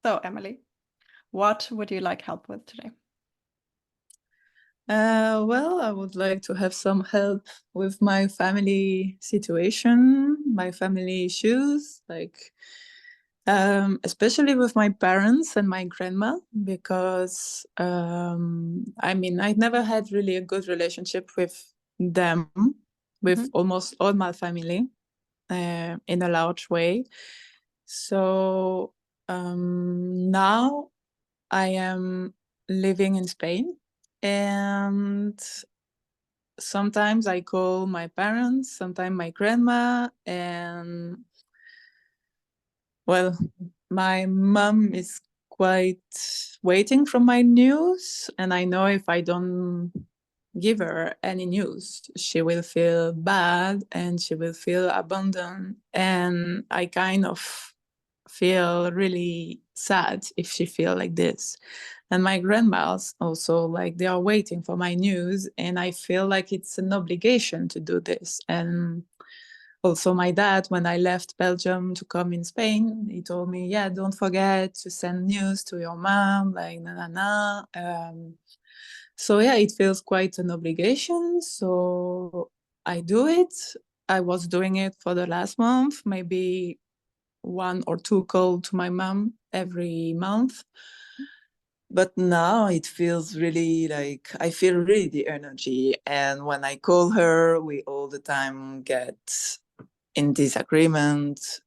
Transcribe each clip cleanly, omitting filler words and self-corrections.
So, Emily, what would you like help with today? Well, I would like to have some help with my family situation, my family issues, especially with my parents and my grandma, because I never had really a good relationship with them, with Mhm. almost all my family, in a large way. So now I am living in Spain, and sometimes I call my parents, sometimes my grandma, and well, my mom is quite waiting for my news, and I know if I don't give her any news, she will feel bad and she will feel abandoned. And I kind of feel really sad if she feel like this. And my grandmas also, like, they are waiting for my news, and I feel like it's an obligation to do this. And also my dad, when I left Belgium to come in Spain, he told me, yeah, don't forget to send news to your mom, like na na na. So yeah, it feels quite an obligation. So I do it. I was doing it for the last month, maybe one or two calls to my mom every month. But now it feels really like I feel really the energy. And when I call her, we all the time get in disagreement.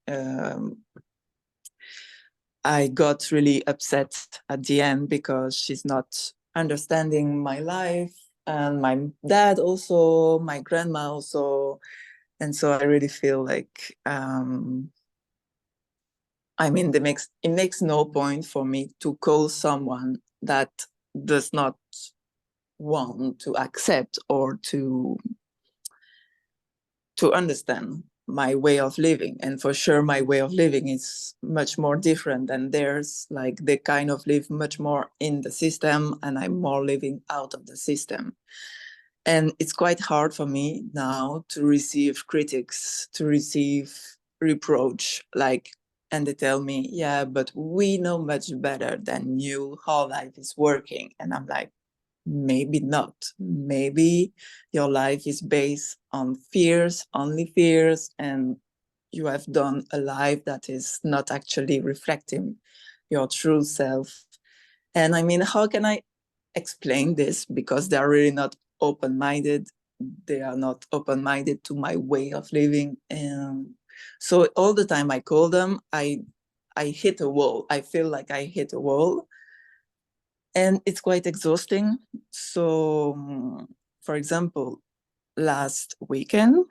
I got really upset at the end because she's not understanding my life, and my dad also, my grandma also. And so I really feel like it makes no point for me to call someone that does not want to accept or to understand my way of living. And for sure, my way of living is much more different than theirs. Like, they kind of live much more in the system, and I'm more living out of the system. And it's quite hard for me now to receive critics, to receive reproach, like, and they tell me, yeah, but we know much better than you how life is working. And I'm like, maybe not. Maybe your life is based on fears, only fears, and you have done a life that is not actually reflecting your true self. And how can I explain this? Because they're really not open-minded. They are not open-minded to my way of living. And so all the time I call them, I hit a wall. I feel like I hit a wall, and it's quite exhausting. So, for example, last weekend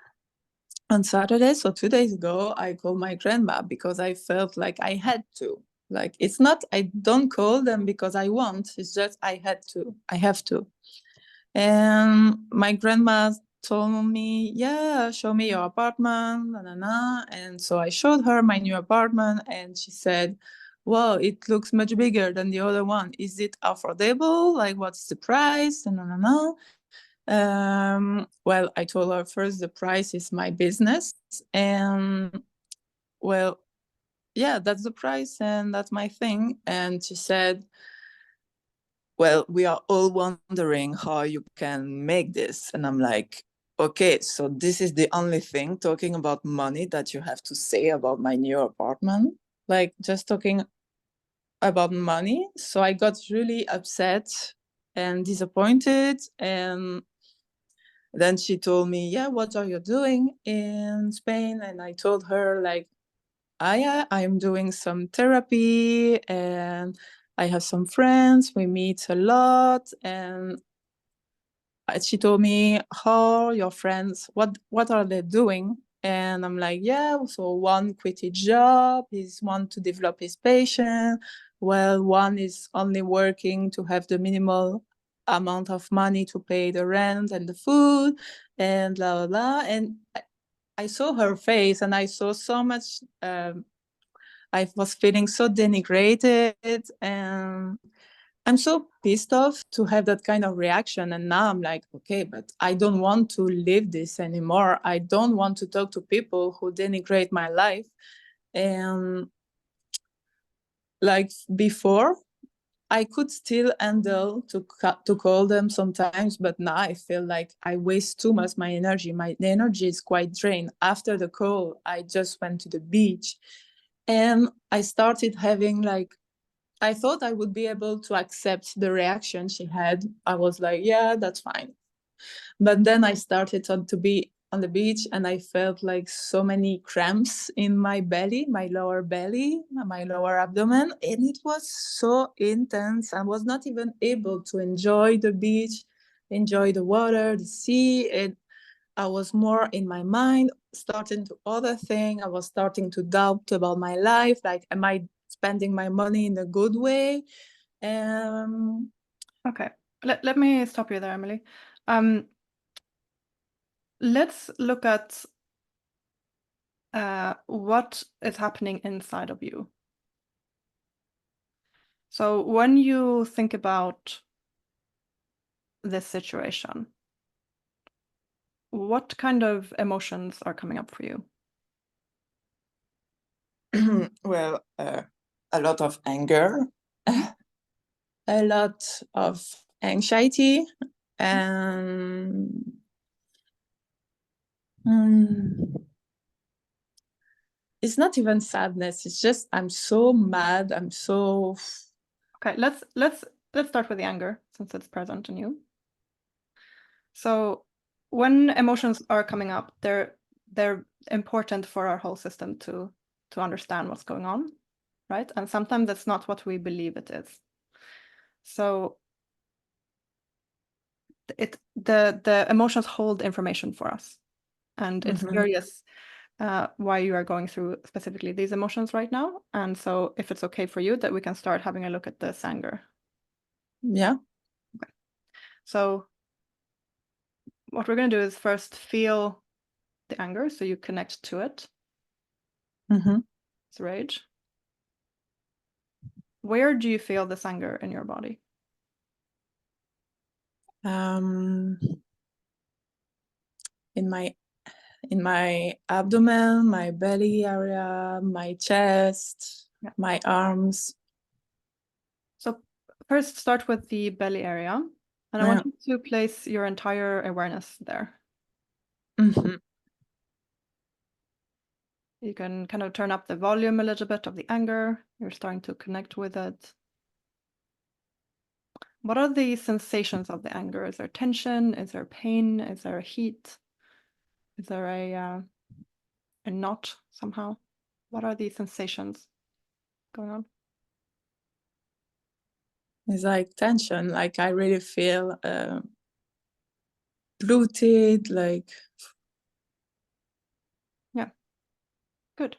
on Saturday, so 2 days ago, I called my grandma because I felt like I had to. Like, it's not, I don't call them because I want, it's just I had to, I have to. And my grandma told me, yeah, show me your apartment, na, na, na. And so I showed her my new apartment, and she said, well, it looks much bigger than the other one. Is it affordable? Like, what's the price? And na, na, na. Well, I told her first the price is my business. And well, yeah, that's the price and that's my thing. And she said, well, we are all wondering how you can make this. And I'm like, okay, so this is the only thing talking about money that you have to say about my new apartment? Like, just talking about money? So I got really upset and disappointed. And then she told me, yeah, what are you doing in Spain? And I told her, like, I'm doing some therapy, and I have some friends. We meet a lot. And she told me, how are your friends? What are they doing? And I'm like, yeah, so one quit his job, he's one to develop his patient. Well, one is only working to have the minimal amount of money to pay the rent and the food, and blah, blah, blah. And I saw her face, and I saw so much, I was feeling so denigrated, and I'm so pissed off to have that kind of reaction. And now I'm like, okay, but I don't want to live this anymore. I don't want to talk to people who denigrate my life. And like before, I could still handle to call them sometimes, but now I feel like I waste too much my energy. The energy is quite drained. After the call, I just went to the beach, and I started having like, I thought I would be able to accept the reaction she had. I was like, yeah, that's fine. But then I started to be on the beach, and I felt like so many cramps in my belly, my lower belly, my lower abdomen, and it was so intense. I was not even able to enjoy the beach, enjoy the water, the sea. I was more in my mind, starting to other thing. I was starting to doubt about my life. Like, am I spending my money in a good way? Okay, let me stop you there, Emilie. Let's look at what is happening inside of you. So when you think about this situation, what kind of emotions are coming up for you? Well, a lot of anger, a lot of anxiety, and it's not even sadness. It's just I'm so mad. I'm so. Okay, let's start with the anger, since it's present in you. So when emotions are coming up, they're important for our whole system to understand what's going on, right? And sometimes it's not what we believe it is. So the emotions hold information for us, and it's curious why you are going through specifically these emotions right now. And so if it's okay for you, that we can start having a look at this anger. Yeah. Okay. So what we're going to do is first feel the anger, so you connect to it. It's rage. Where do you feel this anger in your body? In my abdomen, my belly area, my chest, my arms. So first start with the belly area, and I want you to place your entire awareness there. You can kind of turn up the volume a little bit of the anger. You're starting to connect with it. What are the sensations of the anger? Is there tension? Is there pain? Is there heat? Is there a knot somehow? What are the sensations going on? It's like tension. Like I really feel bloated. Like. Yeah, good.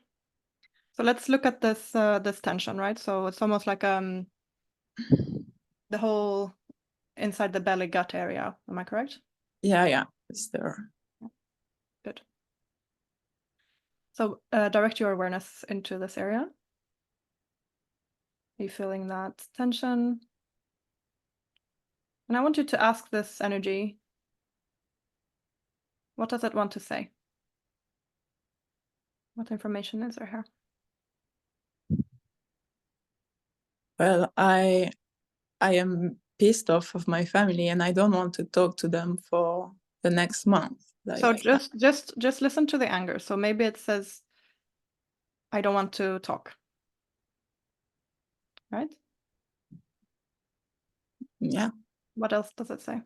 So let's look at this this tension, right? So it's almost like the whole inside the belly gut area. Am I correct? Yeah, it's there. Good. So direct your awareness into this area. Are you feeling that tension? And I want you to ask this energy, what does it want to say? What information is there here? Well, I am pissed off of my family, and I don't want to talk to them for the next month. Like, so just listen to the anger. So maybe it says, I don't want to talk. Right? Yeah. What else does it say?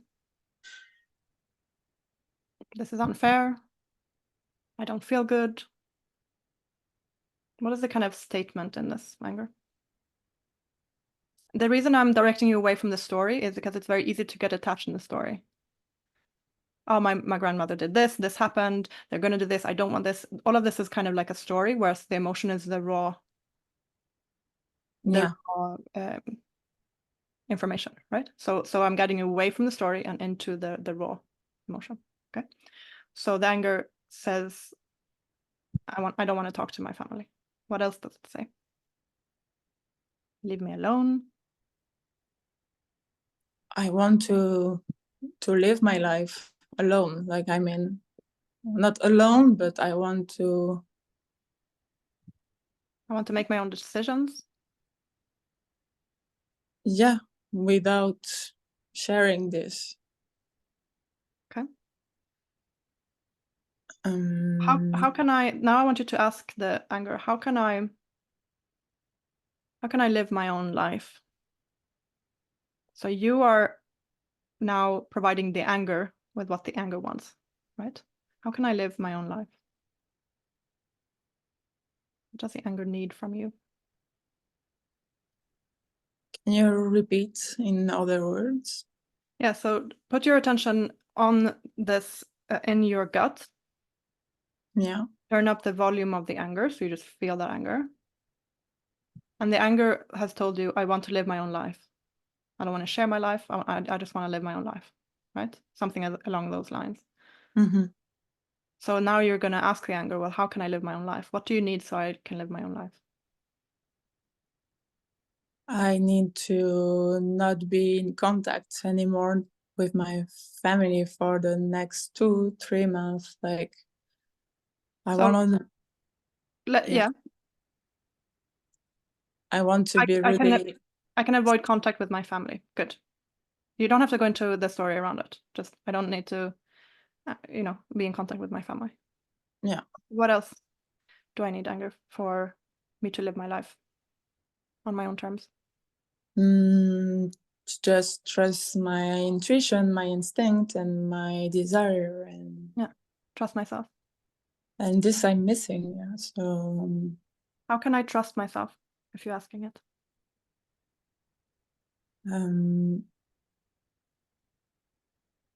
This is unfair. I don't feel good. What is the kind of statement in this anger? The reason I'm directing you away from the story is because it's very easy to get attached in the story. Oh, my grandmother did this, this happened, they're going to do this, I don't want this. All of this is kind of like a story, whereas the emotion is the raw, raw information, right? So I'm getting away from the story and into the raw emotion. Okay. So the anger says, I don't want to talk to my family. What else does it say? Leave me alone. I want to live my life alone. Like, I mean, not alone, but I want to make my own decisions. Yeah, without sharing this. Okay. Um, How can I now? I want you to ask the anger. How can I live my own life? So you are now providing the anger with what the anger wants, right? How can I live my own life? What does the anger need from you? Can you repeat in other words? Yeah, so put your attention on this in your gut. Yeah. Turn up the volume of the anger so you just feel that anger. And the anger has told you, I want to live my own life. I don't want to share my life. I just want to live my own life, right? Something along those lines. Mm-hmm. So now you're going to ask the anger, well, how can I live my own life? What do you need so I can live my own life? I need to not be in contact anymore with my family for the next 2-3 months. Like, I So, want to, yeah, I want to be I really. can avoid contact with my family. Good. You don't have to go into the story around it. Just, I don't need to, be in contact with my family. Yeah. What else do I need anger for me to live my life on my own terms? To just trust my intuition, my instinct, and my desire, and Yeah, trust myself. this I'm missing. Yeah. So How can I trust myself if you're asking it?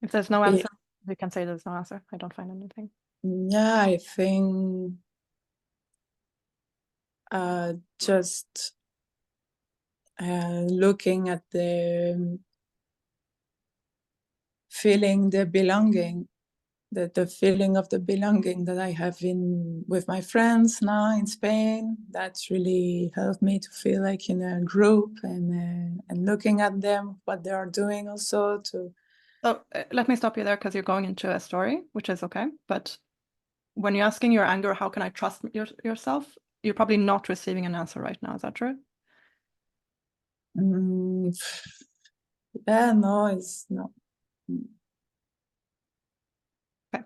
If there's no answer, you can say there's no answer. I don't find anything. Yeah, I think just looking at the feeling the belonging, the feeling of the belonging that I have in with my friends now in Spain, that's really helped me to feel like in a group, and looking at them, what they are doing also to. So let me stop you there because you're going into a story, which is okay. But when you're asking your anger, how can I trust yourself? You're probably not receiving an answer right now. Is that true? Yeah, no, it's not. Okay.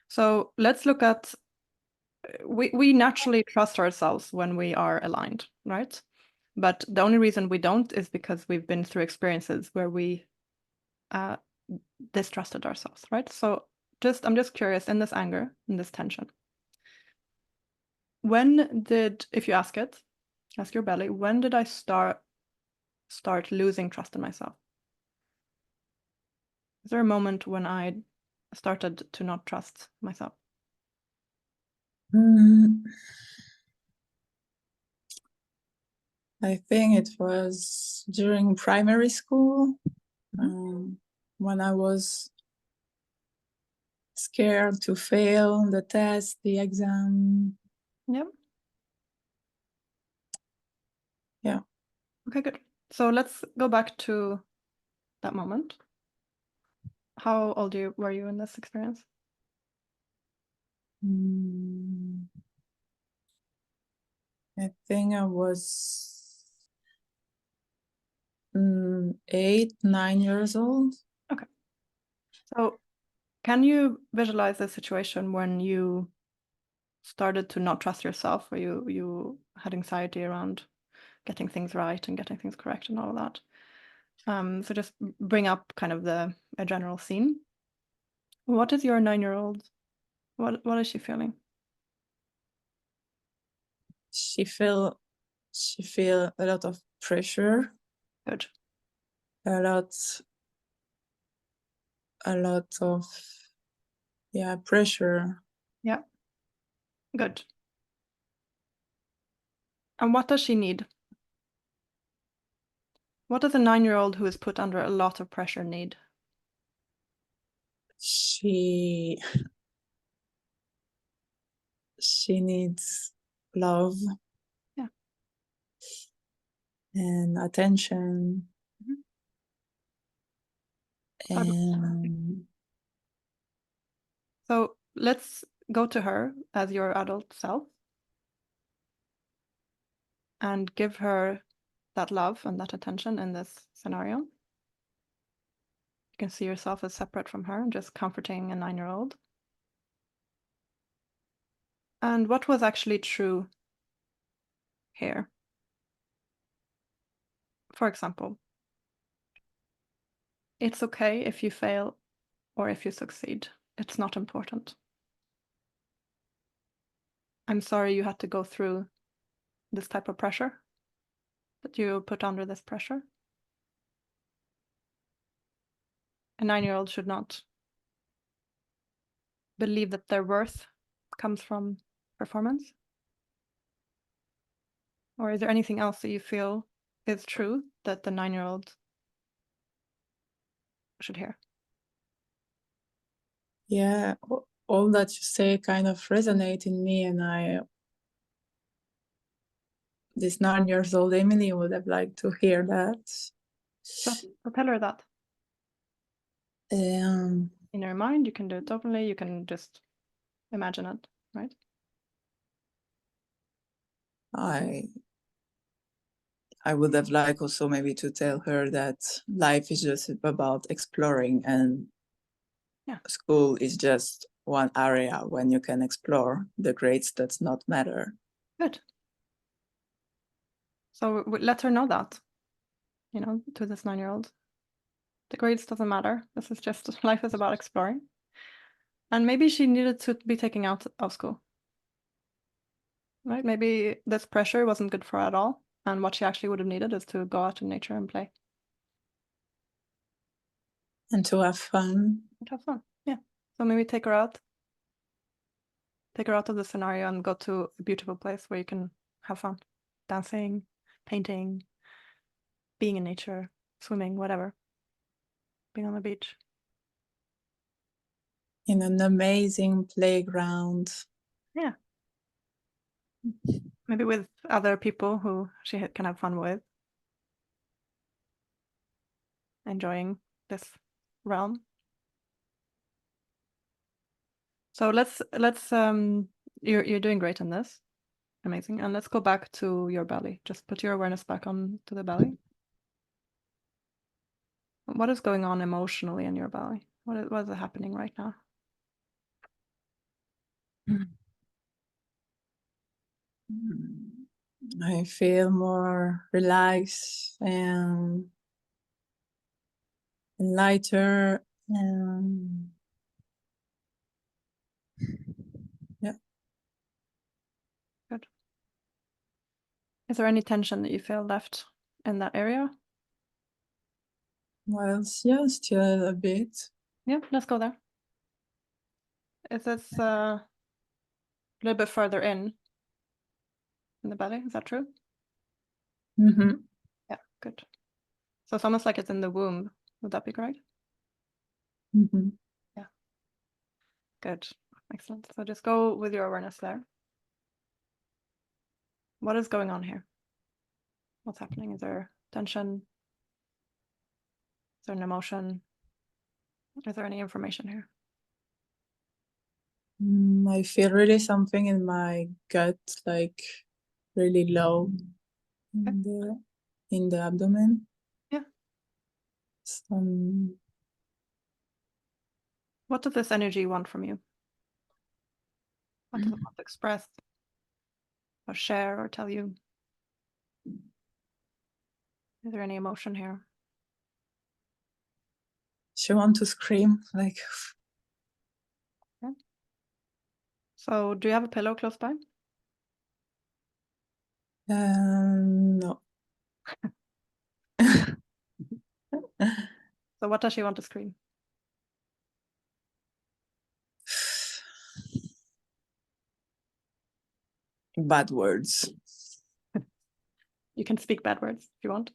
So let's look at, we naturally trust ourselves when we are aligned, right? But the only reason we don't is because we've been through experiences where we distrusted ourselves, right? So I'm just curious, in this anger, in this tension, if you ask your belly, when did I start losing trust in myself? Is there a moment when I started to not trust myself? I think it was during primary school, when I was scared to fail the test, the exam. Yep. Yeah. Okay, good. So let's go back to that moment. How old were you in this experience? I think I was 8, 9 years old. Okay. So can you visualize the situation when you started to not trust yourself, where you had anxiety around getting things right and getting things correct and all of that? So just bring up kind of a general scene. What is your 9-year-old? What is she feeling? She feel a lot of pressure. Good. A lot of pressure. Yeah. Good. And what does she need? What does a 9-year-old who is put under a lot of pressure need? She needs love. Yeah. And attention. And so let's go to her as your adult self and give her that love and that attention in this scenario. You can see yourself as separate from her and just comforting a 9-year-old. And what was actually true here? For example, it's okay if you fail or if you succeed. It's not important. I'm sorry you had to go through this type of pressure, that you put under this pressure. A 9-year-old should not believe that their worth comes from performance. Or is there anything else that you feel is true that the 9-year-old should hear? Yeah, all that you say kind of resonate in me, and this 9-year-old Emilie would have liked to hear that. So propel her that. In your mind, you can do it openly, you can just imagine it, right? I would have liked also maybe to tell her that life is just about exploring, and school is just one area when you can explore. The grades does not matter. Good. So let her know that, to this 9-year-old. The grades doesn't matter. This is just, life is about exploring. And maybe she needed to be taken out of school. Right? Maybe this pressure wasn't good for her at all. And what she actually would have needed is to go out in nature and play. And to have fun. Yeah. So maybe take her out of the scenario and go to a beautiful place where you can have fun. Dancing, painting, being in nature, swimming, whatever. Being on the beach. In an amazing playground. Yeah. Maybe with other people who she can have fun with. Enjoying this realm. So let's you're doing great in this. Amazing. And let's go back to your belly. Just put your awareness back on to the belly. What is going on emotionally in your belly? What is happening right now? I feel more relaxed and lighter, and yeah. Good. Is there any tension that you feel left in that area? Well, yeah, still a bit. Yeah, let's go there. Is this a little bit further in the belly? Is that true? Mm-hmm. Yeah, good. So it's almost like it's in the womb. Would that be correct? Mm-hmm. Yeah. Good. Excellent. So just go with your awareness there. What is going on here? What's happening? Is there tension? Is there an emotion? Is there any information here? I feel really something in my gut, like really low in the abdomen. Yeah. Some. What does this energy want from you? What does it want to express or share or tell you? Is there any emotion here? She wants to scream, like. Okay. So do you have a pillow close by? No. So what does she want to scream? Bad words. You can speak bad words if you want.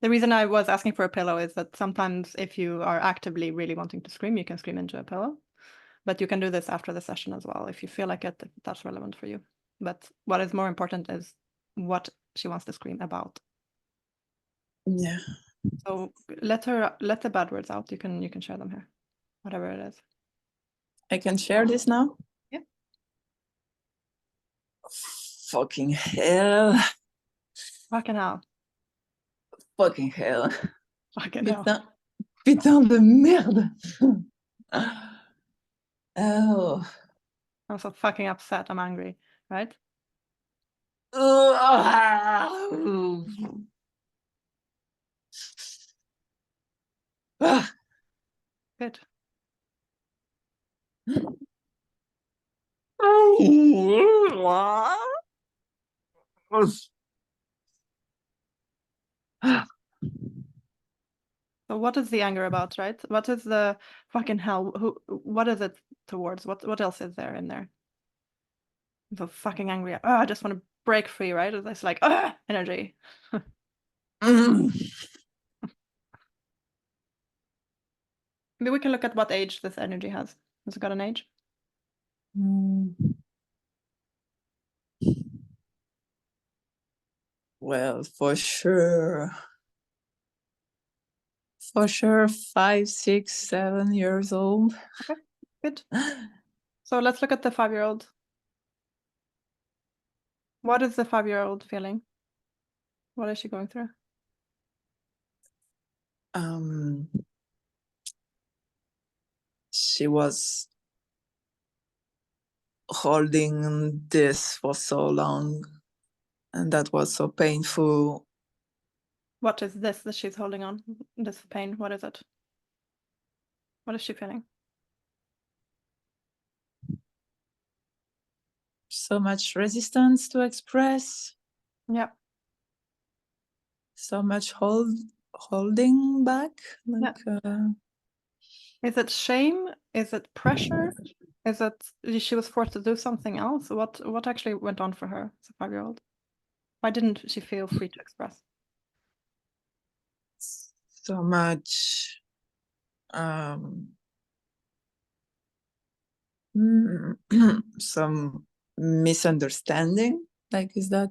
The reason I was asking for a pillow is that sometimes if you are actively really wanting to scream, you can scream into a pillow. But you can do this after the session as well if you feel like it, that's relevant for you. But what is more important is what she wants to scream about. Yeah. So let the bad words out. You can share them here, whatever it is. I can share this now? Yeah. Fucking hell. Fucking hell. Fucking hell. Fucking hell. Putain de merde. Oh. I'm so fucking upset. I'm angry, right? Good. So what is the anger about, right? What is the fucking hell? What is it towards? What else is there in there? I'm so fucking angry. Oh, I just want to break free, right? It's like energy. Maybe we can look at what age this energy has. Has it got an age? Well, for sure, 5, 6, 7 years old. Okay, good. So let's look at the 5-year-old. What is the 5-year-old feeling? What is she going through? She was holding this for so long, and that was so painful. What is this that she's holding on? This pain, what is it? What is she feeling? So much resistance to express. Yeah. So much holding back. Like, Is it shame? Is it pressure? Is it she was forced to do something else? What actually went on for her as a 5-year-old? Why didn't she feel free to express? so much some misunderstanding. Like, is that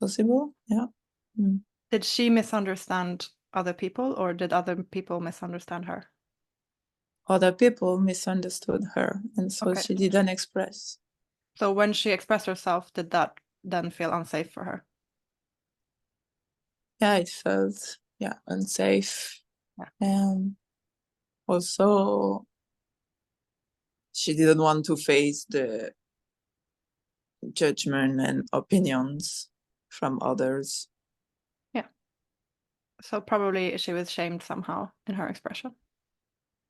possible? Yeah. Did she misunderstand other people, or did other people misunderstand her? Other people misunderstood her, and so Okay. she didn't express. So when she expressed herself, did that then feel unsafe for her? Yeah, it felt unsafe. Yeah. And also she didn't want to face the judgment and opinions from others. Yeah. So probably she was shamed somehow in her expression.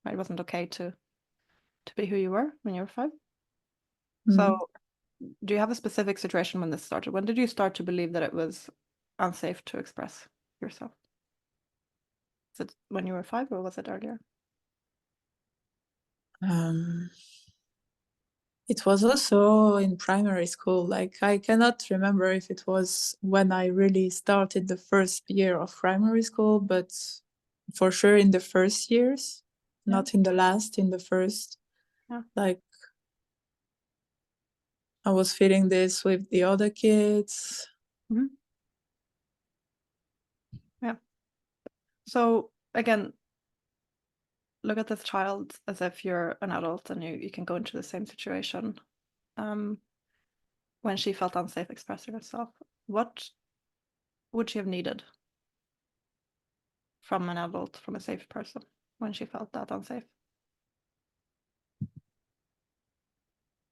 Right? It wasn't okay to be who you were when you were 5. So do you have a specific situation when this started? When did you start to believe that it was unsafe to express yourself? Is it when you were 5 or was it earlier? It was also in primary school. Like, I cannot remember if it was when I really started the first year of primary school, but for sure in the first years, not in the last, in the first. Yeah. Like, I was feeling this with the other kids. Mm-hmm. Yeah. So again, look at this child as if you're an adult and you can go into the same situation. When she felt unsafe expressing herself, what would she have needed from an adult, from a safe person, when she felt that unsafe?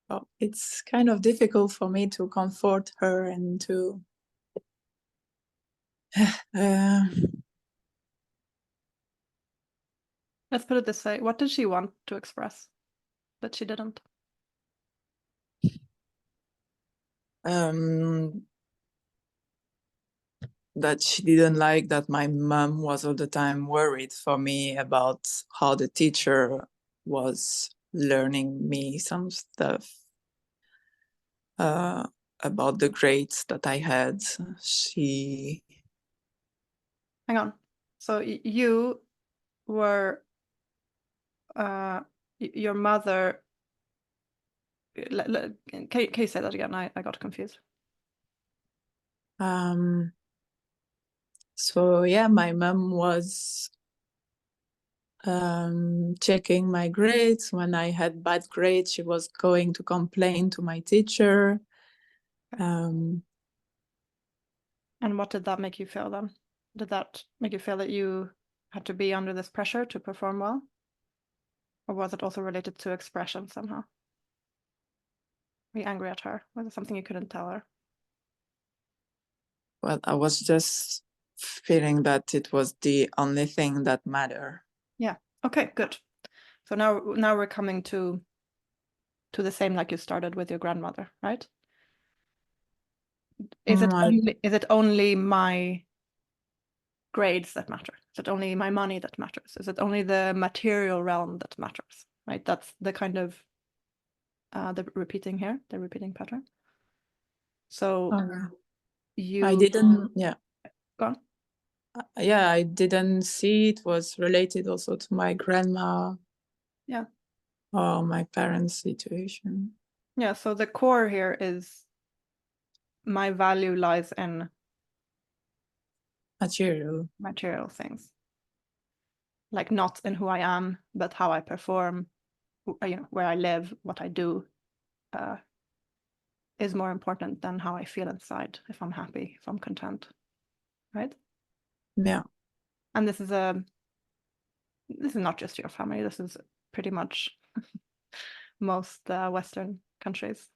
Well, it's kind of difficult for me to comfort her and to Let's put it this way. What did she want to express that she didn't? that she didn't like that my mom was all the time worried for me about how the teacher was learning me some stuff about the grades that I had. She... Hang on. So you were your mother. Can you say that again? I got confused. So yeah, my mom was checking my grades. When I had bad grades, she was going to complain to my teacher. And what did that make you feel then? Did that make you feel that you had to be under this pressure to perform well? Or was it also related to expression somehow? Were you angry at her? Was it something you couldn't tell her? Well, I was just feeling that it was the only thing that mattered. Yeah. Okay, good. So now we're coming to the same like you started with your grandmother, right? Is it only my grades that matter? Is it only my money that matters? Is it only the material realm that matters? Right? That's the kind of the repeating pattern. So I didn't, yeah. Go on. Yeah, I didn't see it was related also to my grandma. Yeah. Or my parents' situation. Yeah, so the core here is my value lies in material things. Like not in who I am, but how I perform, where I live, what I do, is more important than how I feel inside, if I'm happy, if I'm content, right? Yeah. And this is not just your family, this is pretty much most Western countries,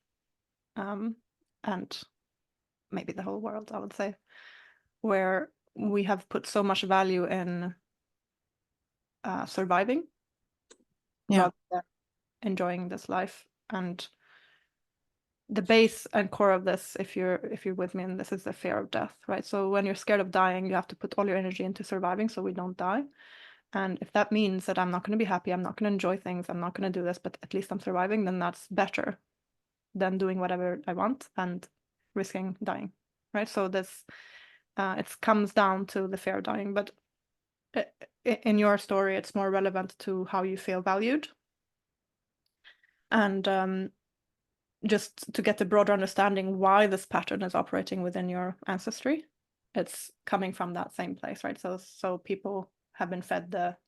and maybe the whole world, I would say, where we have put so much value in surviving rather than enjoying this life. And the base and core of this, if you're with me, and this is the fear of death, right? So when you're scared of dying, you have to put all your energy into surviving so we don't die. And if that means that I'm not going to be happy, I'm not going to enjoy things, I'm not going to do this, but at least I'm surviving, then that's better than doing whatever I want and risking dying, right? So this it comes down to the fear of dying. But in your story, it's more relevant to how you feel valued. And just to get a broader understanding why this pattern is operating within your ancestry, it's coming from that same place, right? So people have been fed that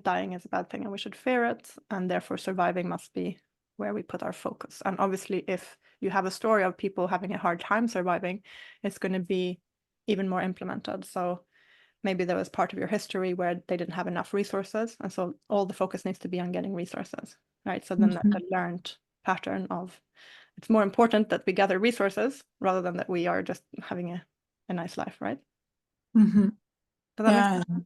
dying is a bad thing and we should fear it, and therefore surviving must be where we put our focus. And obviously, if you have a story of people having a hard time surviving, it's going to be even more implemented. So maybe there was part of your history where they didn't have enough resources, and so all the focus needs to be on getting resources, right? So then that's a learned pattern of it's more important that we gather resources rather than that we are just having a nice life, right? Mm-hmm. Does that make sense?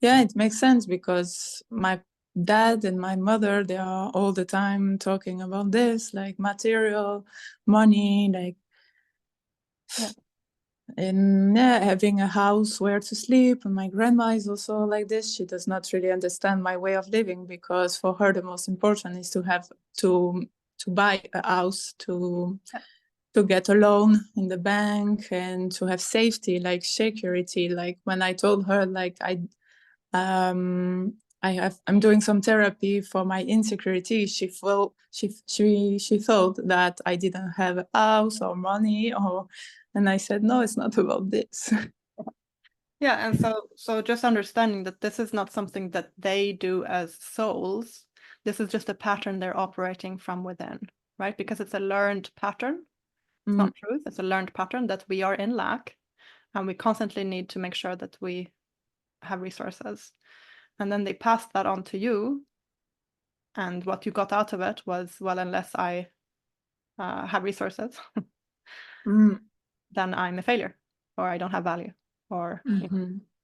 Yeah, it makes sense because my dad and my mother, they are all the time talking about this, like material, money, like and having a house where to sleep. And my grandma is also like this. She does not really understand my way of living because for her the most important is to have to buy a house, to get a loan in the bank and to have safety, like security. Like when I told her like I'm doing some therapy for my insecurity, she thought that I didn't have a house or money, and I said, no, it's not about this. Yeah, and so just understanding that this is not something that they do as souls. This is just a pattern they're operating from within, right? Because it's a learned pattern. It's not truth. It's a learned pattern that we are in lack, and we constantly need to make sure that we have resources. And then they passed that on to you, and what you got out of it was, well, unless I have resources, then I'm a failure, or I don't have value, or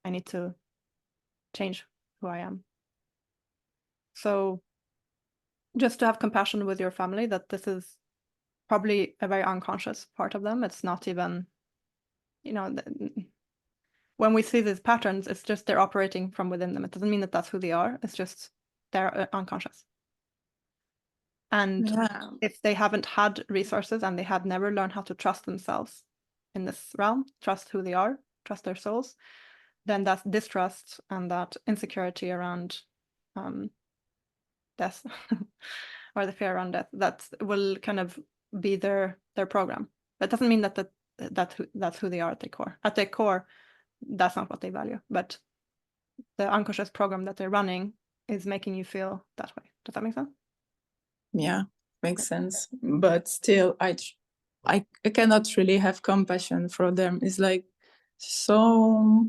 I need to change who I am. So just to have compassion with your family, that this is probably a very unconscious part of them. It's not even, when we see these patterns, it's just they're operating from within them. It doesn't mean that that's who they are. It's just they're unconscious. And if they haven't had resources and they have never learned how to trust themselves in this realm, trust who they are, trust their souls, then that distrust and that insecurity around death or the fear around death, that will kind of be their program. That doesn't mean that's who they are at their core. At their core, that's not what they value. But the unconscious program that they're running is making you feel that way. Does that make sense? Yeah, makes sense. But still, I cannot really have compassion for them. It's like, so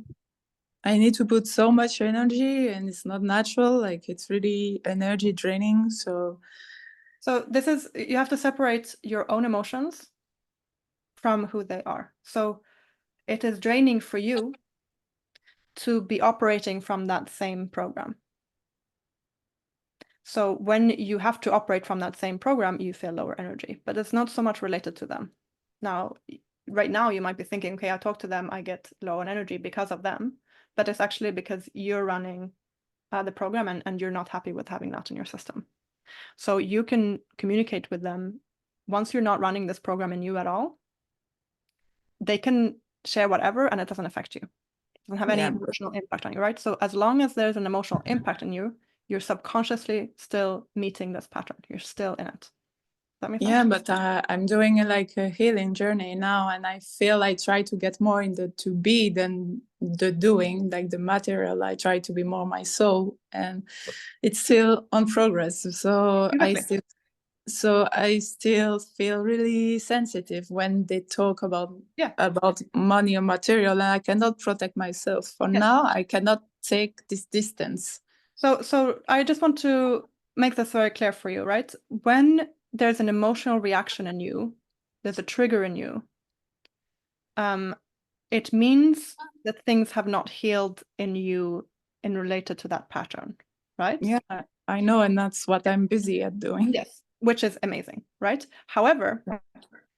I need to put so much energy and it's not natural. Like, it's really energy draining. So this is, you have to separate your own emotions from who they are. So it is draining for you to be operating from that same program. So when you have to operate from that same program, you feel lower energy, but it's not so much related to them. Now, right now you might be thinking, okay, I talk to them, I get low on energy because of them, but it's actually because you're running the program and you're not happy with having that in your system. So you can communicate with them once you're not running this program in you at all. They can share whatever and it doesn't affect you. It doesn't have any emotional impact on you, right? So as long as there's an emotional impact in you, you're subconsciously still meeting this pattern. You're still in it. Does that make sense? yeah, but I'm doing like a healing journey now, and I feel I try to get more in the to be than the doing, like the material. I try to be more my soul, and it's still on progress. So Exactly. I still feel really sensitive when they talk about Yeah. money or material, and I cannot protect myself. For now, I cannot take this distance. So I just want to make this very clear for you, right? When there's an emotional reaction in you, there's a trigger in you, it means that things have not healed in you in related to that pattern, right? Yeah, I know, and that's what I'm busy at doing. Yes, which is amazing, right? However,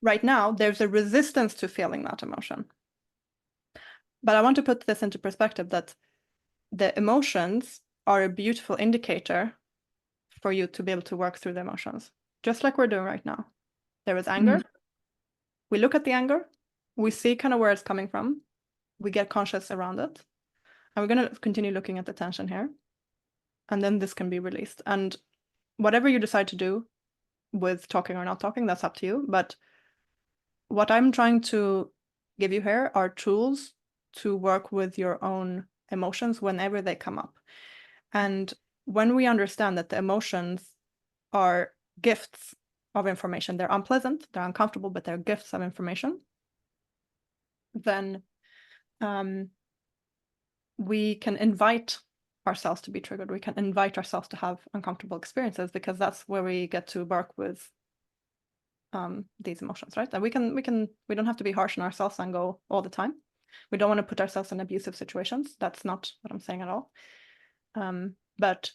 right now there's a resistance to feeling that emotion. But I want to put this into perspective that the emotions are a beautiful indicator for you to be able to work through the emotions, just like we're doing right now. There is anger. We look at the anger, we see kind of where it's coming from, we get conscious around it, and we're going to continue looking at the tension here. And then this can be released. And whatever you decide to do with talking or not talking, that's up to you. But what I'm trying to give you here are tools to work with your own emotions whenever they come up. And when we understand that the emotions are gifts of information, they're unpleasant, they're uncomfortable, but they're gifts of information, then we can invite ourselves to be triggered. We can invite ourselves to have uncomfortable experiences, because that's where we get to work with these emotions, right? And we don't have to be harsh on ourselves and go all the time. We don't want to put ourselves in abusive situations. That's not what I'm saying at all. But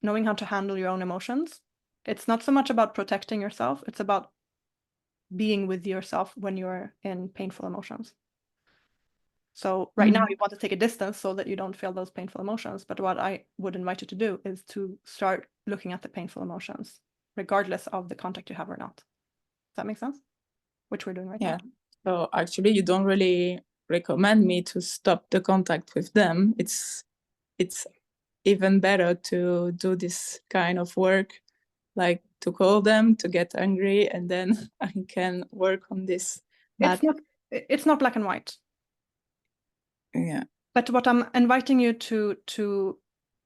knowing how to handle your own emotions, it's not so much about protecting yourself, it's about being with yourself when you're in painful emotions. So right now you want to take a distance so that you don't feel those painful emotions. But what I would invite you to do is to start looking at the painful emotions, regardless of the contact you have or not. Does that make sense? Which we're doing right now. So actually, you don't really recommend me to stop the contact with them. It's even better to do this kind of work, like to call them, to get angry, and then I can work on this. It's not black and white. Yeah. But what I'm inviting you to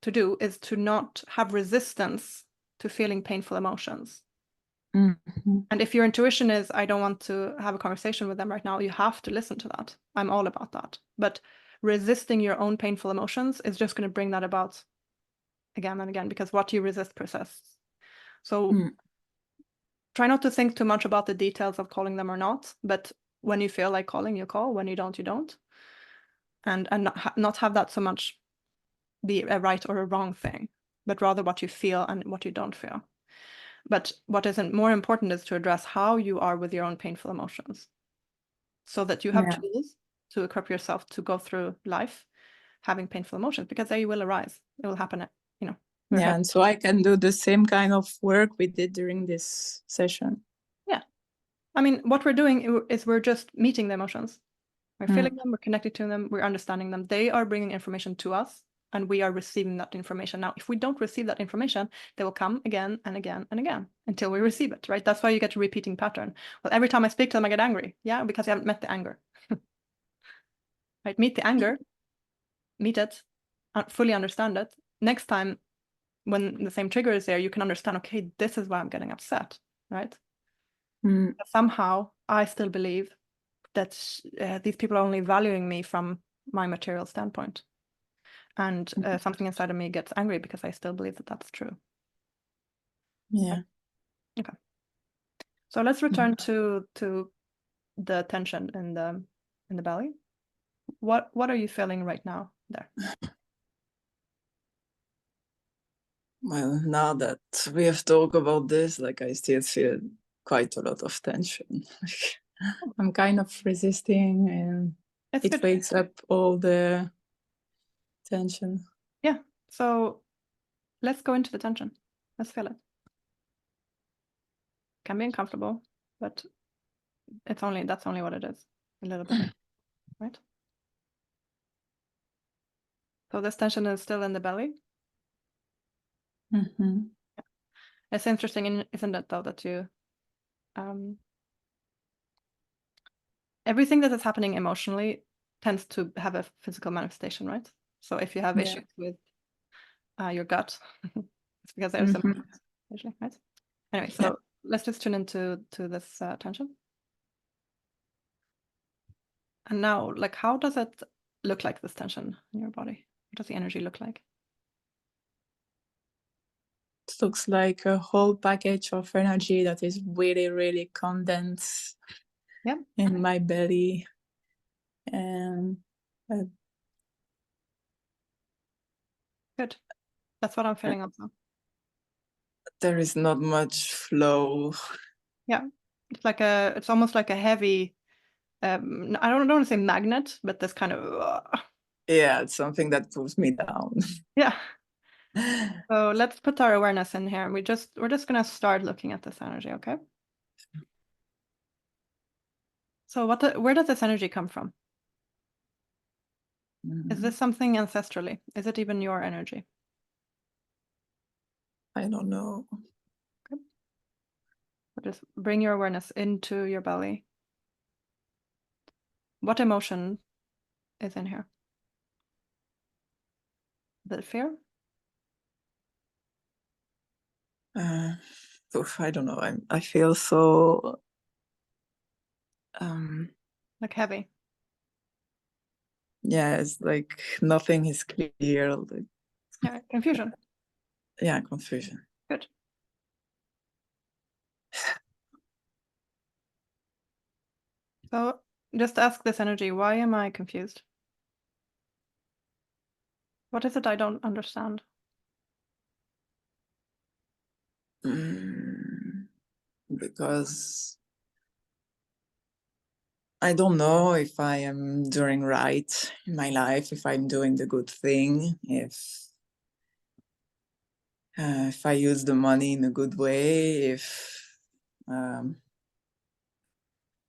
do is to not have resistance to feeling painful emotions. And if your intuition is, I don't want to have a conversation with them right now, you have to listen to that. I'm all about that. But resisting your own painful emotions is just going to bring that about again and again, because what you resist persists. So try not to think too much about the details of calling them or not, but when you feel like calling, you call. When you don't, you don't. And not have that so much be a right or a wrong thing, but rather what you feel and what you don't feel. But what isn't more important is to address how you are with your own painful emotions, so that you have tools to equip yourself to go through life having painful emotions, because they will arise. It will happen, you know. Yeah, and so I can do the same kind of work we did during this session. Yeah. I mean, what we're doing is we're just meeting the emotions. We're feeling them, we're connected to them, we're understanding them. They are bringing information to us, and we are receiving that information. Now, if we don't receive that information, they will come again and again and again until we receive it, right? That's why you get a repeating pattern. Well, every time I speak to them, I get angry. Yeah, because I haven't met the anger. Right? Meet the anger, meet it, fully understand it. Next time, when the same trigger is there, you can understand, okay, this is why I'm getting upset, right? Somehow I still believe that these people are only valuing me from my material standpoint. And something inside of me gets angry because I still believe that that's true. Yeah. Okay. So let's return to the tension in the belly. What are you feeling right now there? Well, now that we have talked about this, like I still feel quite a lot of tension. I'm kind of resisting, and it wakes up all the tension. Yeah. So let's go into the tension. Let's feel it. Can be uncomfortable, but that's only what it is. A little bit, right? So this tension is still in the belly. It's interesting, isn't it, though, that you everything that is happening emotionally tends to have a physical manifestation, right? So if you have issues with your gut, it's because there's some usually, right? Anyway, so let's just tune into this tension. And now, like, how does it look like, this tension in your body? What does the energy look like? It looks like a whole package of energy that is really, really condensed in my belly. And good. That's what I'm feeling also. There is not much flow. Yeah, it's almost like a heavy. I don't want to say magnet, but this kind of. Yeah, it's something that pulls me down. Yeah. So let's put our awareness in here. We're just gonna start looking at this energy, okay? So where does this energy come from? Is this something ancestrally? Is it even your energy? I don't know. Okay. So just bring your awareness into your belly. What emotion is in here? The fear? I don't know. I feel so like heavy. Yeah, it's like nothing is clear. Like, Yeah, confusion. Yeah, confusion. Good. So just ask this energy, why am I confused? What is it I don't understand? Because I don't know if I am doing right in my life, if I'm doing the good thing, if I use the money in a good way, if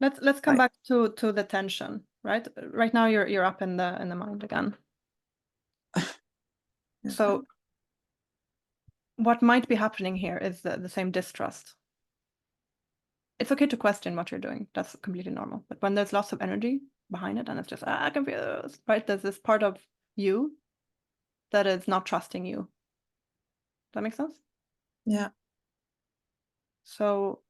let's come back to the tension, right? Right now you're up in the mind again. So what might be happening here is the same distrust. It's okay to question what you're doing. That's completely normal. But when there's lots of energy behind it and it's just confused, right? There's this part of you that is not trusting you. Does that make sense? Yeah. So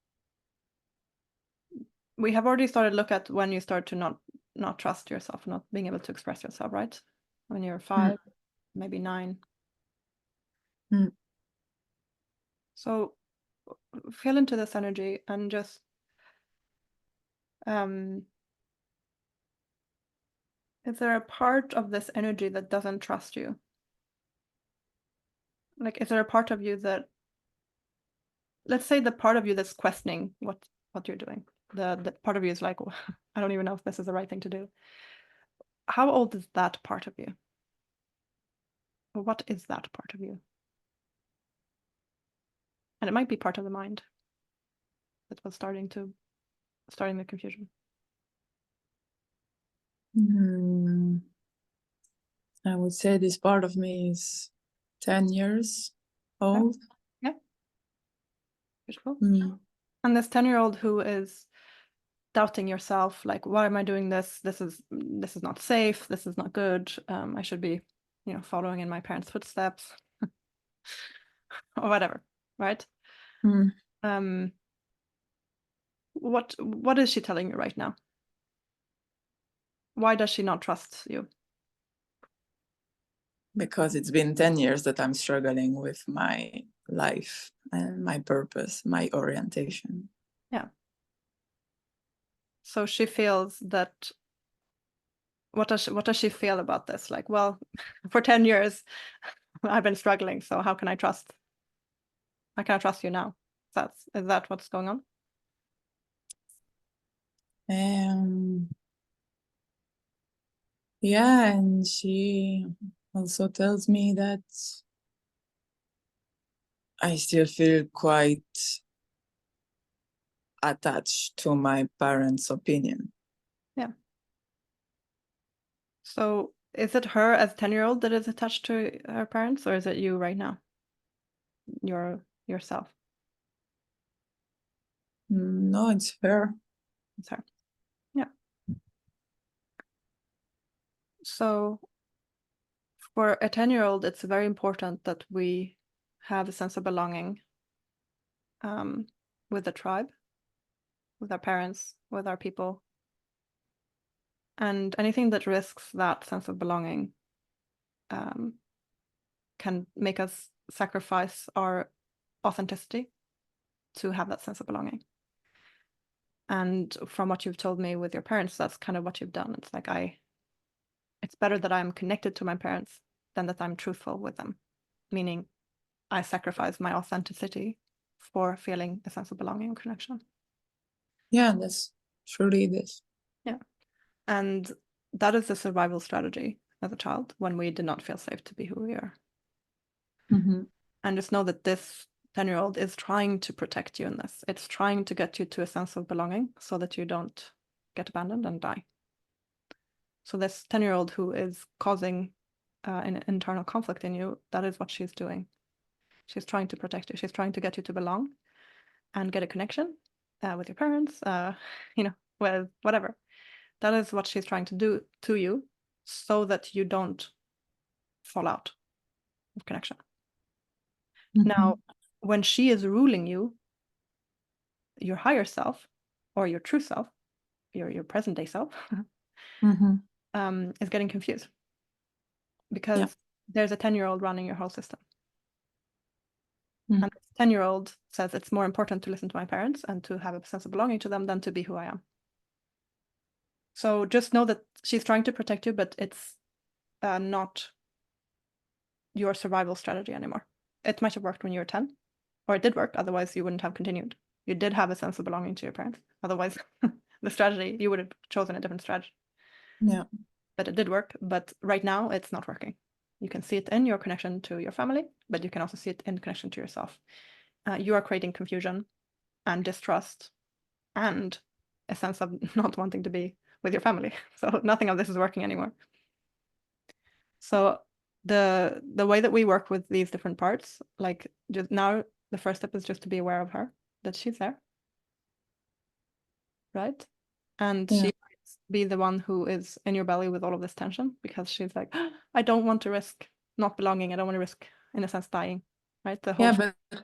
we have already started to look at when you start to not trust yourself, not being able to express yourself, right? When you're 5, maybe 9. So feel into this energy and just is there a part of this energy that doesn't trust you? Like, is there a part of you that, let's say the part of you that's questioning what you're doing, the part of you is like, I don't even know if this is the right thing to do. How old is that part of you? Or what is that part of you? And it might be part of the mind that was starting the confusion. I would say this part of me is 10 years old. Yeah. Beautiful. And this 10-year-old who is doubting yourself, like, why am I doing this? This is not safe. This is not good. I should be, following in my parents' footsteps or whatever, right? what is she telling you right now? Why does she not trust you? Because it's been 10 years that I'm struggling with my life and my purpose, my orientation. Yeah. So she feels that, what does she feel about this? Like, well, for 10 years I've been struggling, so how can I trust you now? Is that what's going on? Yeah, and she also tells me that I still feel quite attached to my parents' opinion. Yeah. So is it her as a 10-year-old that is attached to her parents, or is it you right now? Yourself? No, it's her. It's her. Yeah. So for a 10-year-old, it's very important that we have a sense of belonging with the tribe, with our parents, with our people. And anything that risks that sense of belonging can make us sacrifice our authenticity to have that sense of belonging. And from what you've told me with your parents, that's kind of what you've done. It's like, it's better that I'm connected to my parents than that I'm truthful with them. Meaning I sacrifice my authenticity for feeling a sense of belonging and connection. Yeah, that's truly this. Yeah. And that is the survival strategy as a child when we did not feel safe to be who we are. Mm-hmm. And just know that this 10-year-old is trying to protect you in this. It's trying to get you to a sense of belonging so that you don't get abandoned and die. So this 10-year-old who is causing an internal conflict in you, that is what she's doing. She's trying to protect you. She's trying to get you to belong and get a connection with your parents, with whatever. That is what she's trying to do to you so that you don't fall out of connection. Mm-hmm. Now, when she is ruling you, your higher self or your true self, your present day self, Mm-hmm. is getting confused because Yeah. there's a 10-year-old running your whole system. Mm. And this 10-year-old says it's more important to listen to my parents and to have a sense of belonging to them than to be who I am. So just know that she's trying to protect you, but it's not your survival strategy anymore. It might have worked when you were 10, or it did work, otherwise you wouldn't have continued. You did have a sense of belonging to your parents. Otherwise, the strategy, you would have chosen a different strategy. Yeah. But it did work, but right now it's not working. You can see it in your connection to your family, but you can also see it in connection to yourself. You are creating confusion and distrust and a sense of not wanting to be with your family. So nothing of this is working anymore. So the way that we work with these different parts, like just now, the first step is just to be aware of her, that she's there, right? And Yeah. she might be the one who is in your belly with all of this tension because she's like, I don't want to risk not belonging. I don't want to risk, in a sense, dying, right? Yeah, but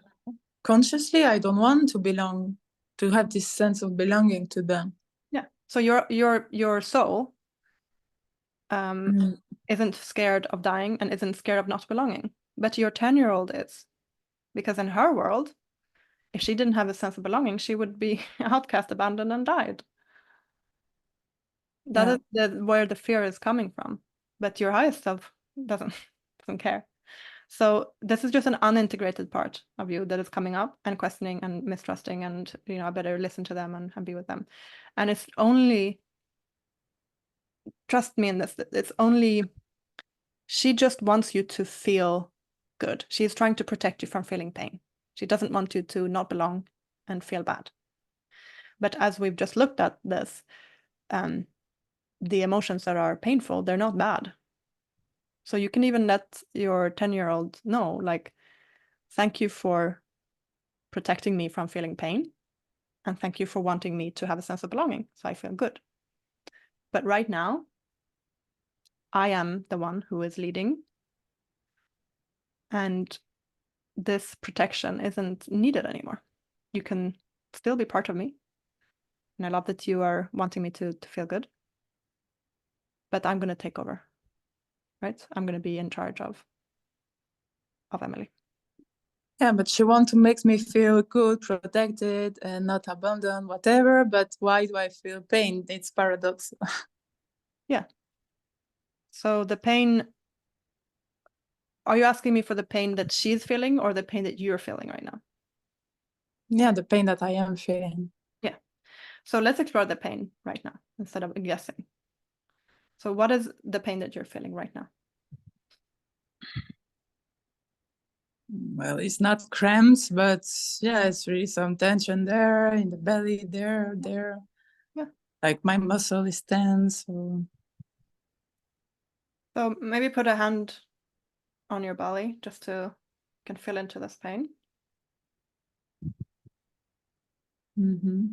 consciously, I don't want to belong, to have this sense of belonging to them. Yeah. So your soul isn't scared of dying and isn't scared of not belonging, but your 10-year-old is, because in her world, if she didn't have a sense of belonging, she would be outcast, abandoned, and died. That is where the fear is coming from. But your highest self doesn't care. So this is just an unintegrated part of you that is coming up and questioning and mistrusting, and I better listen to them and be with them. And it's only, trust me in this, it's only, she just wants you to feel good. She's trying to protect you from feeling pain. She doesn't want you to not belong and feel bad. But as we've just looked at this, the emotions that are painful, they're not bad. So you can even let your 10-year-old know, like, thank you for protecting me from feeling pain. And thank you for wanting me to have a sense of belonging, so I feel good. But right now, I am the one who is leading. And this protection isn't needed anymore. You can still be part of me. And I love that you are wanting me to feel good. But I'm going to take over, right? I'm going to be in charge of Emilie. Yeah, but she wants to make me feel good, protected, and not abandoned, whatever. But why do I feel pain? It's paradox. Yeah. So the pain, are you asking me for the pain that she's feeling or the pain that you're feeling right now? Yeah, the pain that I am feeling. Yeah. So let's explore the pain right now instead of guessing. So what is the pain that you're feeling right now? Well, it's not cramps, but yeah, it's really some tension there in the belly, there. Yeah. Like my muscle is tense. So maybe put a hand on your belly just to you can feel into this pain. Mm-hmm.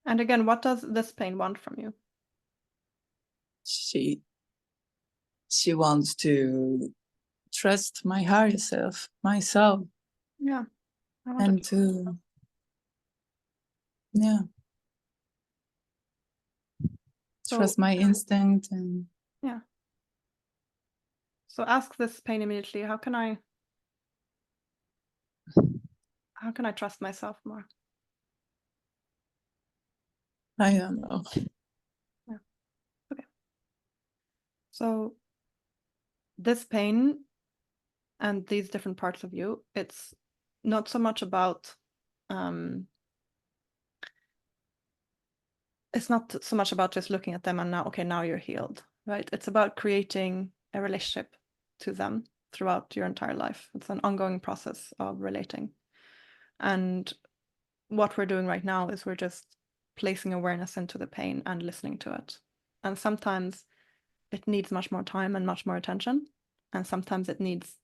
And again, what does this pain want from you? She wants to trust my higher self, myself. Yeah. And to trust my instinct and yeah. So ask this pain immediately, how can I trust myself more? I don't know. Yeah. Okay. So this pain and these different parts of you, it's not so much about it's not so much about just looking at them and now, okay, now you're healed, right? It's about creating a relationship to them throughout your entire life. It's an ongoing process of relating. And what we're doing right now is we're just placing awareness into the pain and listening to it. And sometimes it needs much more time and much more attention. And sometimes it needs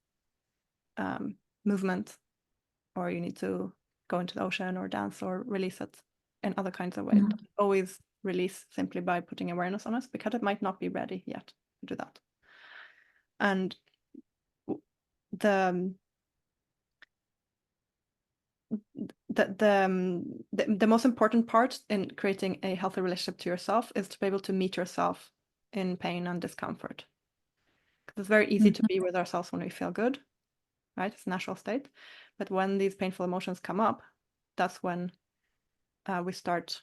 movement, or you need to go into the ocean or dance or release it in other kinds of ways. Mm-hmm. Don't always release simply by putting awareness on us, because it might not be ready yet to do that. And the most important part in creating a healthy relationship to yourself is to be able to meet yourself in pain and discomfort. Because it's very easy to be with ourselves when we feel good, right? It's a natural state. But when these painful emotions come up, that's when we start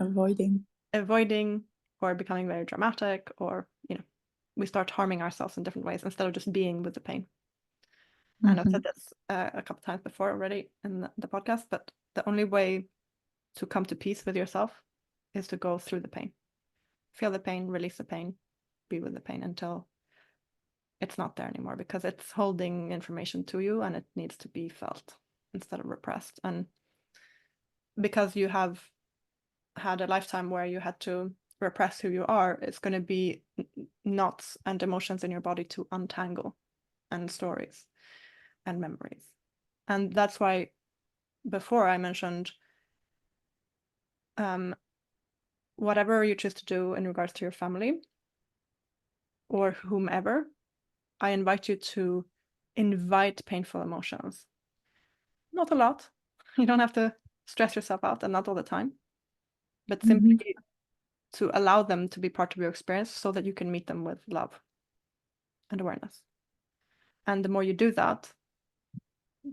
avoiding or becoming very dramatic, or we start harming ourselves in different ways instead of just being with the pain. And I've said this a couple times before already in the podcast, but the only way to come to peace with yourself is to go through the pain, feel the pain, release the pain, be with the pain until it's not there anymore, because it's holding information to you and it needs to be felt instead of repressed. And because you have had a lifetime where you had to repress who you are, it's going to be knots and emotions in your body to untangle, and stories and memories. And that's why before I mentioned whatever you choose to do in regards to your family or whomever, I invite you to invite painful emotions. Not a lot. You don't have to stress yourself out, and not all the time, but simply to allow them to be part of your experience so that you can meet them with love and awareness. And the more you do that,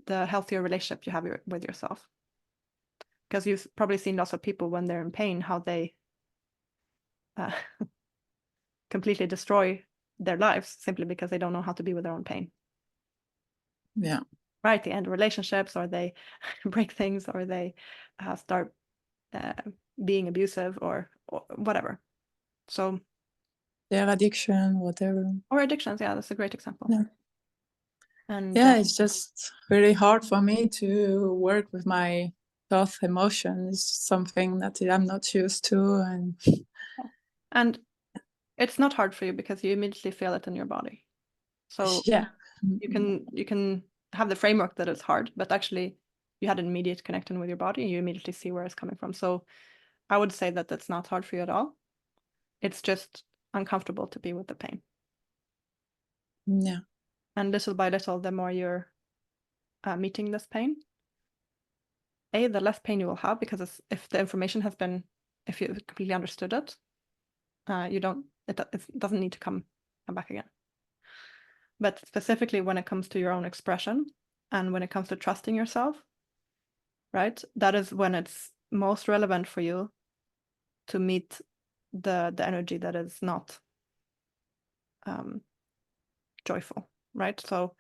the healthier relationship you have with yourself. Because you've probably seen lots of people when they're in pain, how they completely destroy their lives simply because they don't know how to be with their own pain. Yeah. Right? They end relationships, or they break things, or they start being abusive, or whatever. So their addiction, whatever. Or addictions, yeah, that's a great example. Yeah. And yeah, it's just really hard for me to work with my tough emotions. It's something that I'm not used to, and it's not hard for you because you immediately feel it in your body. So yeah, you can have the framework that it's hard, but actually you had an immediate connection with your body and you immediately see where it's coming from. So I would say that that's not hard for you at all. It's just uncomfortable to be with the pain. Yeah. And little by little, the more you're meeting this pain, the less pain you will have, because if the information has been, if you completely understood it, it doesn't need to come back again. But specifically when it comes to your own expression and when it comes to trusting yourself, right? That is when it's most relevant for you to meet the energy that is not joyful, right? So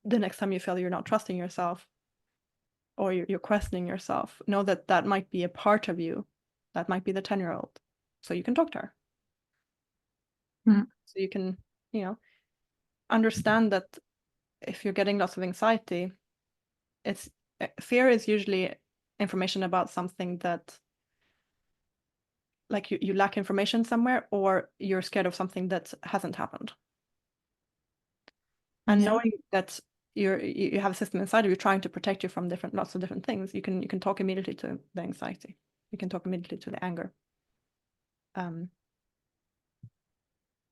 the next time you feel you're not trusting yourself or you're questioning yourself, know that that might be a part of you. That might be the 10-year-old. So you can talk to her. So you can, understand that if you're getting lots of anxiety, fear is usually information about something that, like, you lack information somewhere, or you're scared of something that hasn't happened. And knowing that you have a system inside of you trying to protect you from lots of different things, you can talk immediately to the anxiety. You can talk immediately to the anger.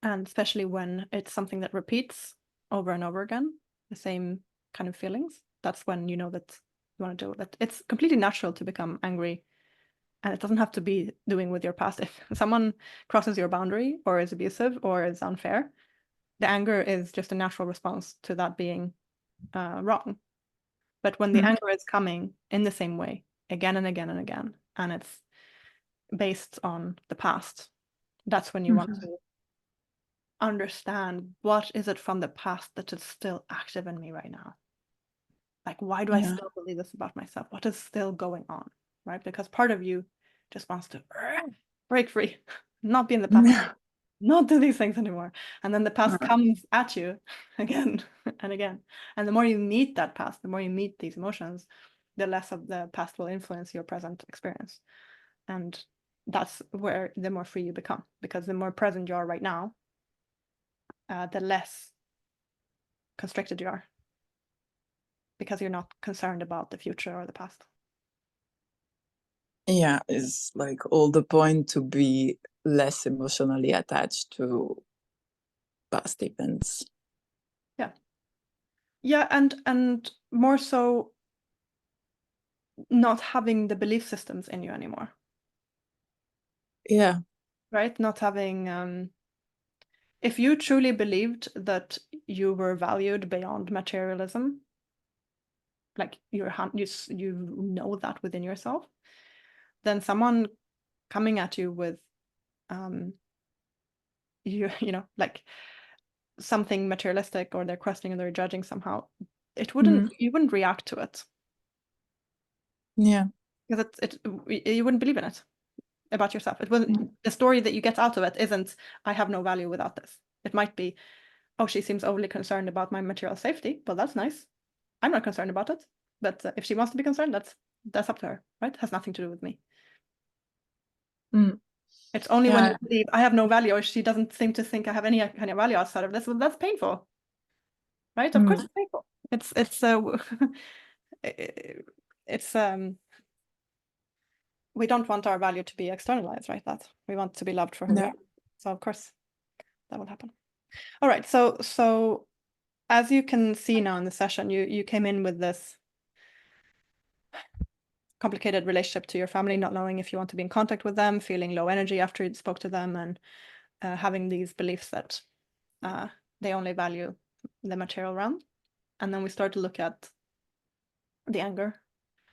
And especially when it's something that repeats over and over again, the same kind of feelings, that's when you know that you want to deal with it. It's completely natural to become angry, and it doesn't have to be doing with your past. If someone crosses your boundary or is abusive or is unfair, the anger is just a natural response to that being wrong. But when the anger is coming in the same way again and again and again, and it's based on the past, that's when you want to understand, what is it from the past that is still active in me right now? Like, why do I still believe this about myself? What is still going on, right? Because part of you just wants to break free, not be in the past, not do these things anymore. And then the past comes at you again and again. And the more you meet that past, the more you meet these emotions, the less of the past will influence your present experience. And that's where the more free you become, because the more present you are right now, the less constricted you are, because you're not concerned about the future or the past. Yeah, it's like all the point to be less emotionally attached to past events. Yeah, and more so not having the belief systems in you anymore. Yeah. Right? Not having if you truly believed that you were valued beyond materialism, like you know that within yourself, then someone coming at you with like something materialistic, or they're questioning or they're judging somehow, you wouldn't react to it. Yeah. Because you wouldn't believe in it about yourself. It wasn't the story that you get out of it isn't, I have no value without this. It might be, oh, she seems overly concerned about my material safety. Well, that's nice. I'm not concerned about it. But if she wants to be concerned, that's up to her, right? It has nothing to do with me. It's only when you believe I have no value, or she doesn't seem to think I have any kind of value outside of this. Well, that's painful, right? Of course, it's painful. It's we don't want our value to be externalized, right? That we want to be loved for who we are. So of course that will happen. All right. So as you can see now in the session, you came in with this complicated relationship to your family, not knowing if you want to be in contact with them, feeling low energy after you spoke to them, and having these beliefs that they only value the material realm. And then we start to look at the anger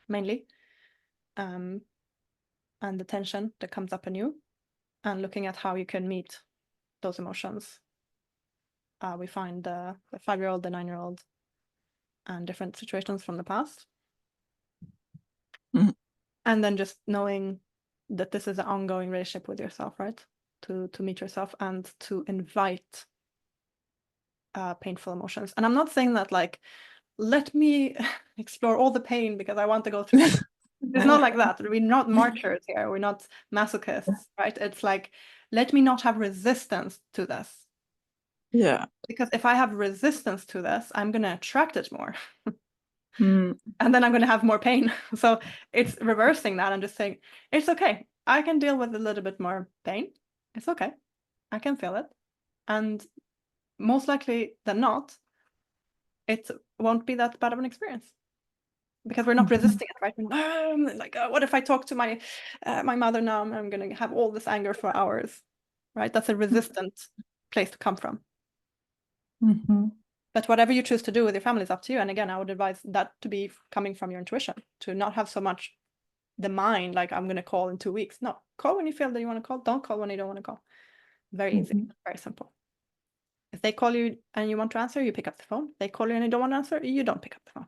mainly, and the tension that comes up in you, and looking at how you can meet those emotions. We find the 5-year-old, the 9-year-old, and different situations from the past. And then just knowing that this is an ongoing relationship with yourself, right? To meet yourself and to invite painful emotions. And I'm not saying that, like, let me explore all the pain because I want to go through it. It's not like that. We're not martyrs here. We're not masochists, right? It's like, let me not have resistance to this. Yeah. Because if I have resistance to this, I'm going to attract it more. And then I'm going to have more pain. So it's reversing that and just saying, it's okay. I can deal with a little bit more pain. It's okay. I can feel it. And most likely than not, it won't be that bad of an experience. Because we're not resisting it, right? Like, what if I talk to my mother now? I'm going to have all this anger for hours, right? That's a resistant place to come from. But whatever you choose to do with your family is up to you. And again, I would advise that to be coming from your intuition, to not have so much the mind, like I'm going to call in 2 weeks. No, call when you feel that you want to call. Don't call when you don't want to call. Very easy, very simple. If they call you and you want to answer, you pick up the phone. They call you and you don't want to answer, you don't pick up the phone.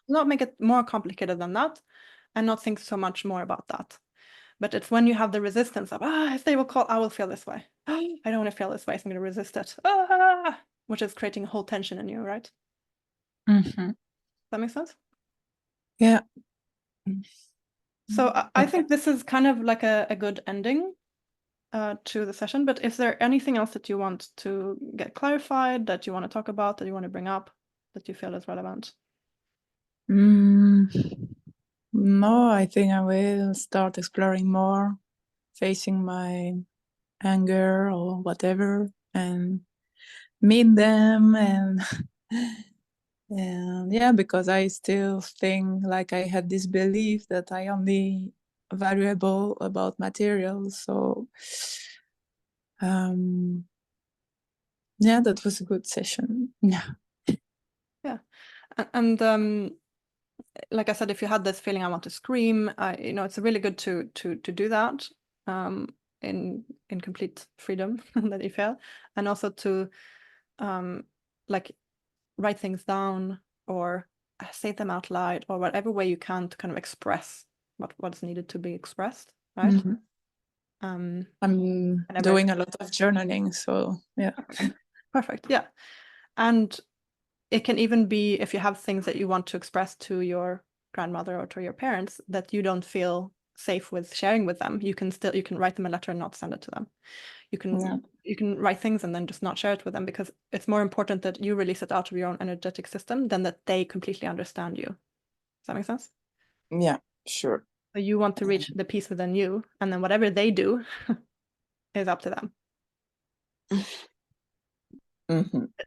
Not make it more complicated than that, and not think so much more about that. But it's when you have the resistance of, if they will call, I will feel this way. I don't want to feel this way, so I'm going to resist it. Which is creating a whole tension in you, right? Does that make sense? Yeah. So I think this is kind of like a good ending to the session. But is there anything else that you want to get clarified, that you want to talk about, that you want to bring up, that you feel is relevant? No, I think I will start exploring more, facing my anger or whatever, and meet them, and yeah, because I still think like I had this belief that I only valuable about materials. So yeah, that was a good session. Yeah. And like I said, if you had this feeling, I want to scream, it's really good to do that in complete freedom that you feel, and also to like write things down or say them out loud, or whatever way you can to kind of express what's needed to be expressed, right? I'm doing a lot of journaling, so yeah. Perfect. Yeah. And it can even be, if you have things that you want to express to your grandmother or to your parents that you don't feel safe with sharing with them, you can write them a letter and not send it to them. You can write things and then just not share it with them, because it's more important that you release it out of your own energetic system than that they completely understand you. Does that make sense? Yeah, sure. So you want to reach the peace within you, and then whatever they do is up to them.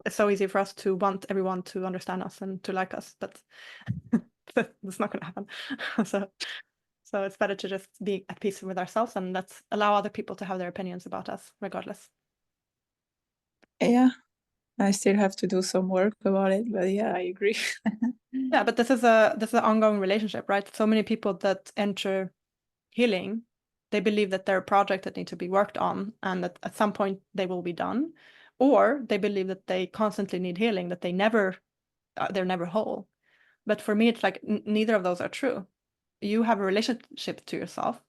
It's so easy for us to want everyone to understand us and to like us, but that's not going to happen. So it's better to just be at peace with ourselves, and let's allow other people to have their opinions about us regardless. Yeah, I still have to do some work about it, but yeah, I agree. Yeah, but this is an ongoing relationship, right? So many people that enter healing, they believe that they're a project that needs to be worked on, and that at some point they will be done, or they believe that they constantly need healing, that they're never whole. But for me, it's like neither of those are true. You have a relationship to yourself,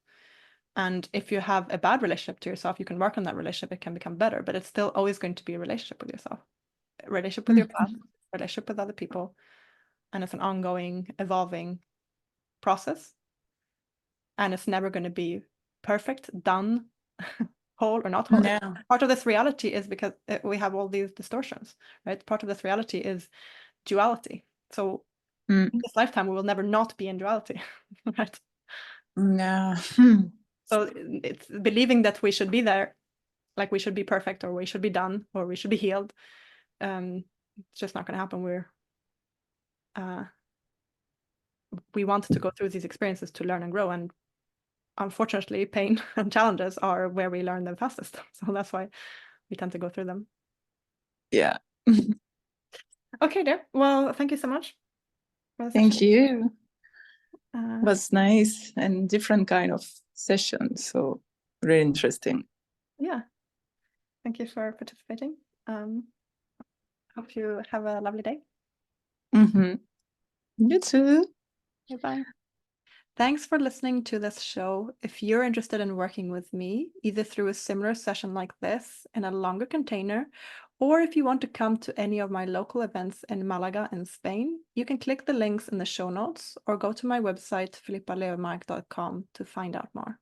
and if you have a bad relationship to yourself, you can work on that relationship. It can become better, but it's still always going to be a relationship with yourself, a relationship with your past, a relationship with other people, and it's an ongoing, evolving process. And it's never going to be perfect, done, whole or not whole. Yeah. Part of this reality is because we have all these distortions, right? Part of this reality is duality. So in this lifetime, we will never not be in duality, right? Yeah. So it's believing that we should be there, like we should be perfect, or we should be done, or we should be healed. It's just not going to happen. We want to go through these experiences to learn and grow, and unfortunately, pain and challenges are where we learn the fastest. So that's why we tend to go through them. Yeah. Okay, dear. Well, thank you so much for the Thank session. you. Was nice and different kind of session, so really interesting. Yeah. Thank you for participating. Hope you have a lovely day. You too. Bye. Thanks for listening to this show. If you're interested in working with me, either through a similar session like this in a longer container, or if you want to come to any of my local events in Malaga in Spain, you can click the links in the show notes or go to my website, filippalevermark.com, to find out more.